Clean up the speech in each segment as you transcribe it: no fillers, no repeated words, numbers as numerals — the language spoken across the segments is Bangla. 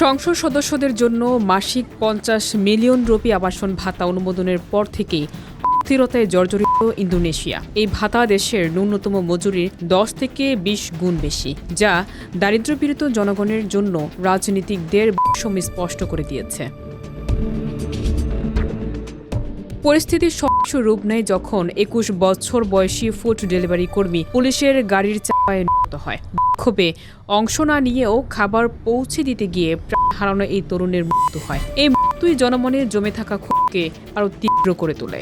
সংসদ সদস্যদের জন্য মাসিক ৫০ মিলিয়ন রুপি আবাসন ভাতা অনুমোদনের পর থেকেই অস্থিরতায় জর্জরিত ইন্দোনেশিয়া। এই ভাতা দেশের ন্যূনতম মজুরির ১০ থেকে ২০ গুণ বেশি, যা দারিদ্র্যপীড়িত জনগণের জন্য রাজনীতিকদের বৈষম্য স্পষ্ট করে দিয়েছে। পরিস্থিতি সহিংস রূপ নেয় যখন ২১ বছর বয়সী ফুড ডেলিভারি কর্মী পুলিশের গাড়ির চাপায় নিহত হয়। বিক্ষোভে অংশ না নিয়েও খাবার পৌঁছে দিতে গিয়ে প্রাণ হারানো এই তরুণের মৃত্যু হয়। এই মৃত্যুই জনমনে জমে থাকা ক্ষোভকে আরও তীব্র করে তোলে।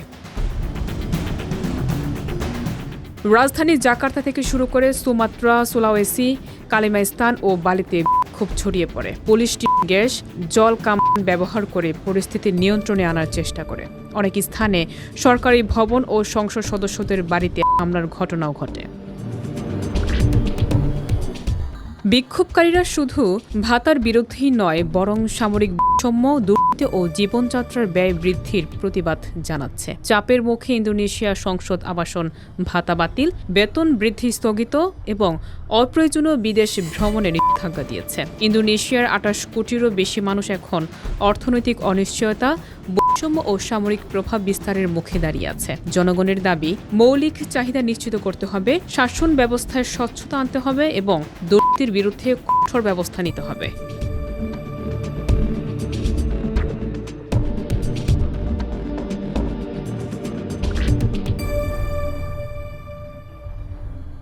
রাজধানী জাকার্তা থেকে শুরু করে সুমাত্রা, সুলাওয়েসি, কালিমাস্তান ও বালিতে বিক্ষোভ ছড়িয়ে পড়ে। পুলিশ গ্যাস, জল কামান ব্যবহার করে পরিস্থিতি নিয়ন্ত্রণে আনার চেষ্টা করে। অনেক স্থানে সরকারি ভবন ও সংসদ সদস্যদের বাড়িতে হামলার ঘটনাও ঘটে। বিক্ষোভকারীরা শুধু ভাতার বিরুদ্ধেই নয়, বরং সামরিক বৈষম্য, দুর্নীতি ও জীবনযাত্রার ব্যয় বৃদ্ধির প্রতিবাদ জানাচ্ছে। চাপের মুখে ইন্দোনেশিয়া সংসদ আবাসন ভাতা বাতিল, বেতন বৃদ্ধি স্থগিত এবং অপ্রয়োজনীয় বিদেশ ভ্রমণে নিষেধাজ্ঞা দিয়েছে। ইন্দোনেশিয়ার ২৮ কোটিরও বেশি মানুষ এখন অর্থনৈতিক অনিশ্চয়তা, বৈষম্য ও সামরিক প্রভাব বিস্তারের মুখে দাঁড়িয়ে আছে। জনগণের দাবি, মৌলিক চাহিদা নিশ্চিত করতে হবে, শাসন ব্যবস্থায় স্বচ্ছতা আনতে হবে এবং দুর্নীতির বিরুদ্ধে কঠোর ব্যবস্থা নিতে হবে।